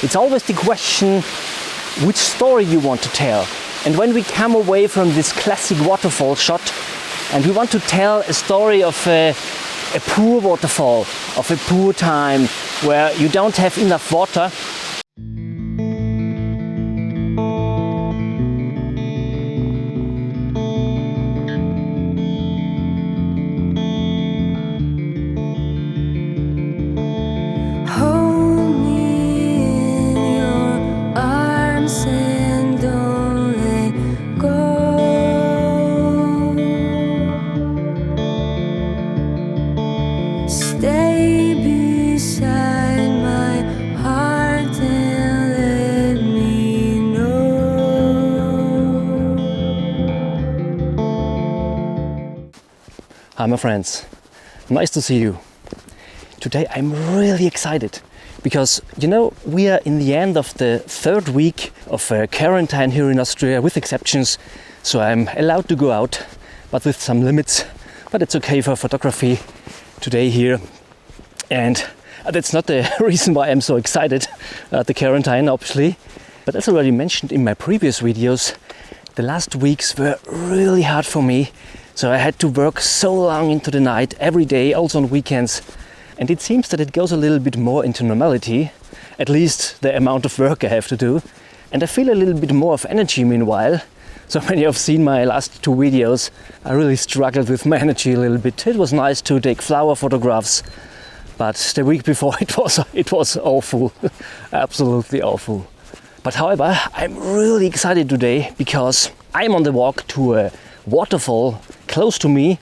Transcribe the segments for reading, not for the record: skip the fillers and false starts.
It's always the question which story you want to tell. And when we come away from this classic waterfall shot and we want to tell a story of a poor waterfall, of a poor time where you don't have enough water, Hi my friends, nice to see you. Today I'm really excited because, you know, we are in the end of the third week of quarantine here in Austria with exceptions, so I'm allowed to go out, but with some limits. But it's okay for photography today here, and that's not the reason why I'm so excited at the quarantine, obviously. But as already mentioned in my previous videos, the last weeks were really hard for me. So I had to work so long into the night, every day, also on weekends. And it seems that it goes a little bit more into normality, at least the amount of work I have to do. And I feel a little bit more of energy meanwhile. So when you have seen my last two videos, I really struggled with my energy a little bit. It was nice to take flower photographs, but the week before it was awful, absolutely awful. But however, I'm really excited today because I'm on the walk to a waterfall close to me.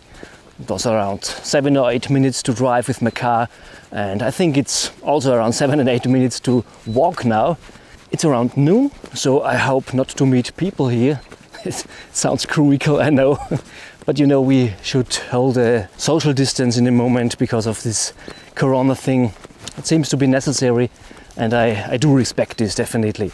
It was around 7 or 8 minutes to drive with my car, and I think it's also around 7 and 8 minutes to walk now. It's around noon, so I hope not to meet people here. It sounds cruel, I know, but you know, we should hold a social distance in a moment because of this corona thing. It seems to be necessary, and I do respect this definitely.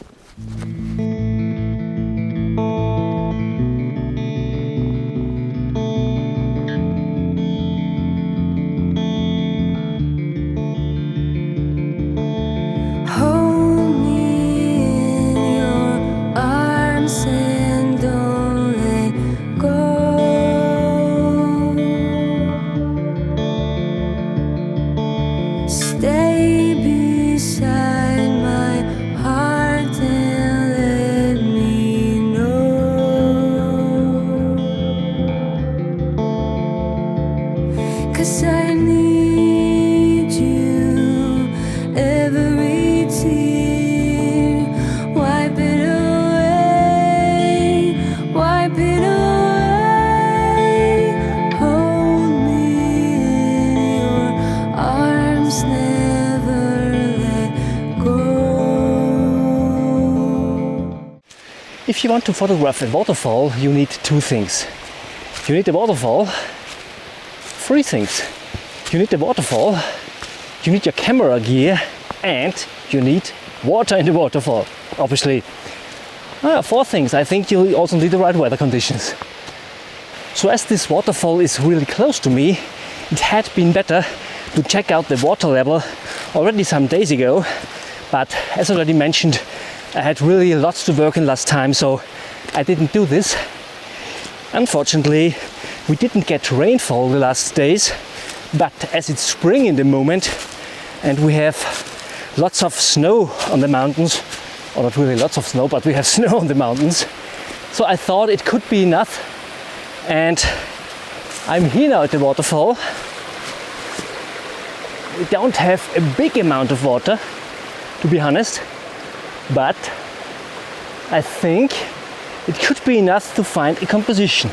If you want to photograph a waterfall, you need two things. You need a waterfall, three things. You need the waterfall, you need your camera gear, and you need water in the waterfall, obviously. Four things. I think you also need the right weather conditions. So as this waterfall is really close to me, it had been better to check out the water level already some days ago. But as already mentioned, I had really lots to work in last time, so I didn't do this. Unfortunately, we didn't get rainfall the last days, but as it's spring in the moment and we have lots of snow on the mountains, or not really lots of snow, but we have snow on the mountains, so I thought it could be enough. And I'm here now at the waterfall. We don't have a big amount of water, to be honest, but I think it could be enough to find a composition.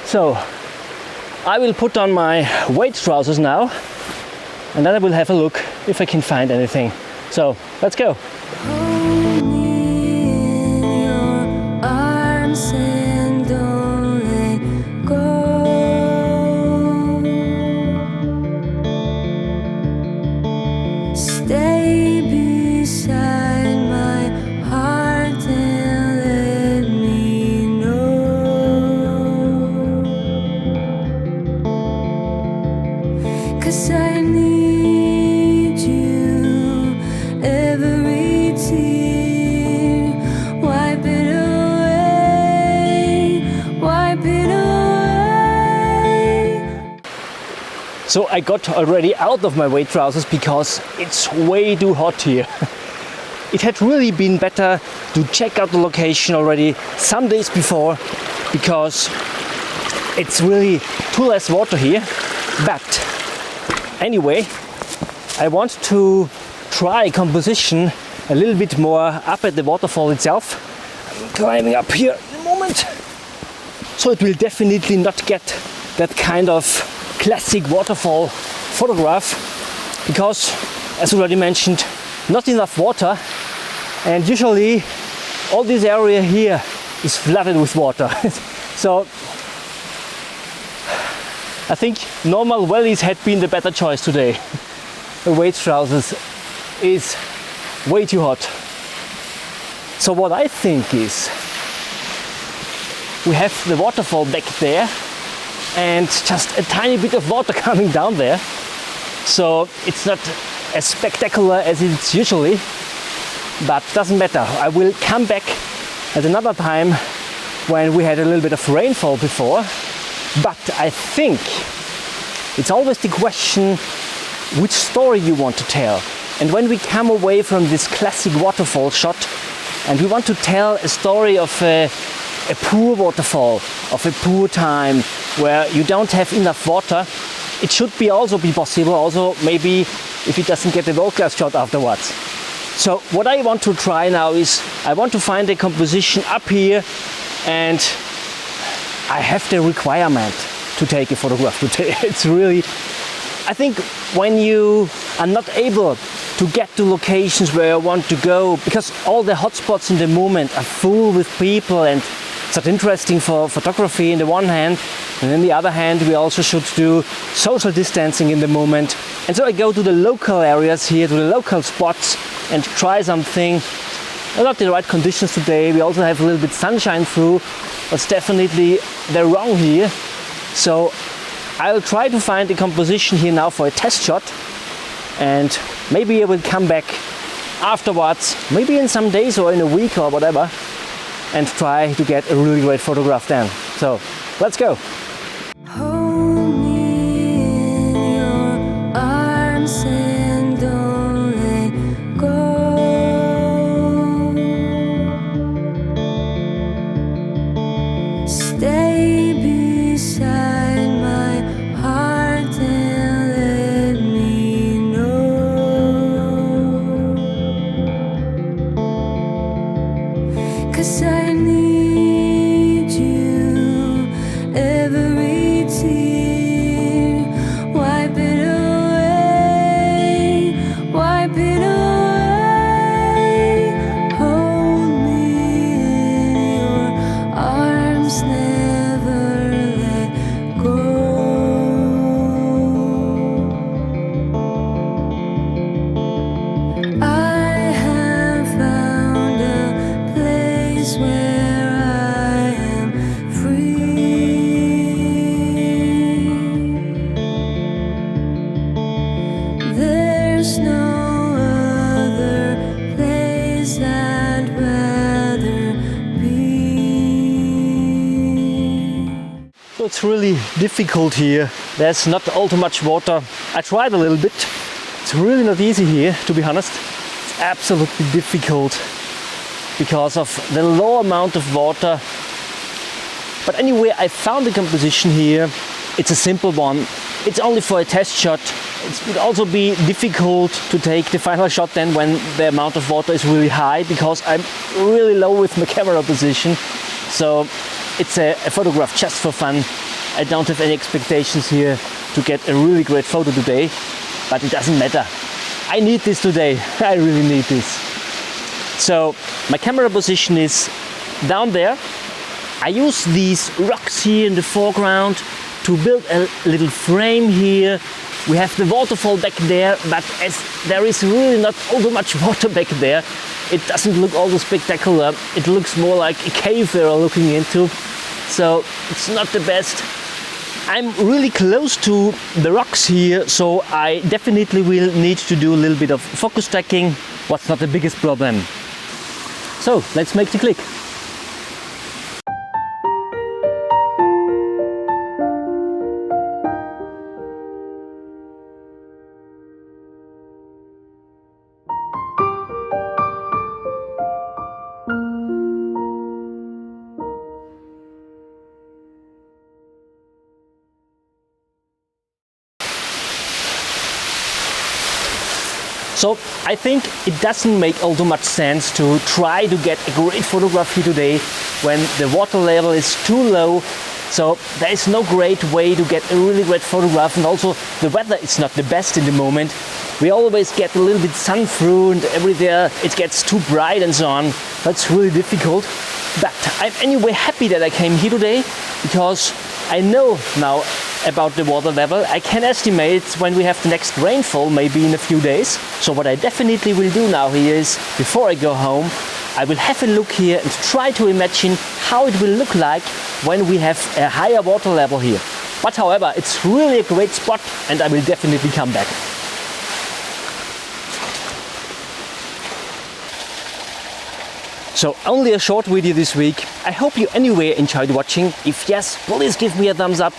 So I will put on my weight trousers now, and then I will have a look if I can find anything. So let's go. I need you every tear, wipe it away, wipe it away. So I got already out of my weight trousers because it's way too hot here. It had really been better to check out the location already some days before, because it's really too less water here. But anyway, I want to try composition a little bit more up at the waterfall itself. I'm climbing up here in a moment. So it will definitely not get that kind of classic waterfall photograph, because, as already mentioned, not enough water, and usually all this area here is flooded with water. So I think normal wellies had been the better choice today. The weight trousers is way too hot. So what I think is, we have the waterfall back there and just a tiny bit of water coming down there. So it's not as spectacular as it's usually, but doesn't matter. I will come back at another time when we had a little bit of rainfall before. But I think it's always the question which story you want to tell. And when we come away from this classic waterfall shot and we want to tell a story of a poor waterfall, of a poor time where you don't have enough water, it should also be possible, also maybe if it doesn't get a world-class shot afterwards. So what I want to try now is I want to find a composition up here, and I have the requirement to take a photograph today. It's really, I think when you are not able to get to locations where you want to go, because all the hotspots in the moment are full with people and it's not interesting for photography in the one hand, and on the other hand we also should do social distancing in the moment. And so I go to the local areas here, to the local spots, and try something. Not the right conditions today, we also have a little bit sunshine through, but it's definitely they're wrong here. So I'll try to find a composition here now for a test shot, and maybe I will come back afterwards, maybe in some days or in a week or whatever, and try to get a really great photograph then. So let's go. Hold me in your arms and don't let go. Stay beside my heart and let me know. 'Cause I need you, every tear, wipe it away, wipe it away. Hold me in your arms, never let go. I have found a place where I am free. There's no other place I'd rather be. So it's really difficult here. There's not all too much water. I tried a little bit. It's really not easy here, to be honest. It's absolutely difficult because of the low amount of water. But anyway, I found a composition here. It's a simple one. It's only for a test shot. It would also be difficult to take the final shot then when the amount of water is really high, because I'm really low with my camera position. So it's a photograph just for fun. I don't have any expectations here to get a really great photo today, but it doesn't matter. I need this today. I really need this. So my camera position is down there. I use these rocks here in the foreground to build a little frame here. We have the waterfall back there, but as there is really not all too much water back there, it doesn't look all too spectacular. It looks more like a cave we are looking into. So it's not the best. I'm really close to the rocks here, so I definitely will need to do a little bit of focus stacking. what's not the biggest problem. So let's make the click. So I think it doesn't make all too much sense to try to get a great photography today when the water level is too low. So there is no great way to get a really great photograph, and also the weather is not the best in the moment. We always get a little bit sun through and everywhere it gets too bright and so on. That's really difficult. But I'm anyway happy that I came here today because I know now about the water level. I can estimate when we have the next rainfall, maybe in a few days. So what I definitely will do now here is, before I go home, I will have a look here and try to imagine how it will look like when we have a higher water level here. But however, it's really a great spot and I will definitely come back. So only a short video this week. I hope you anyway enjoyed watching. If yes, please give me a thumbs up.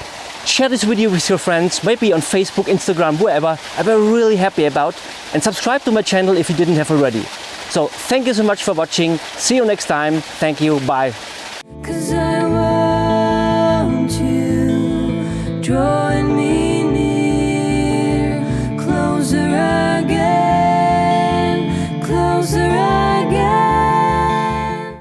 Share this video with your friends, maybe on Facebook, Instagram, wherever. I'm really happy about. And subscribe to my channel if you didn't have already. So thank you so much for watching. See you next time. Thank you. Bye. 'Cause I want you drawing me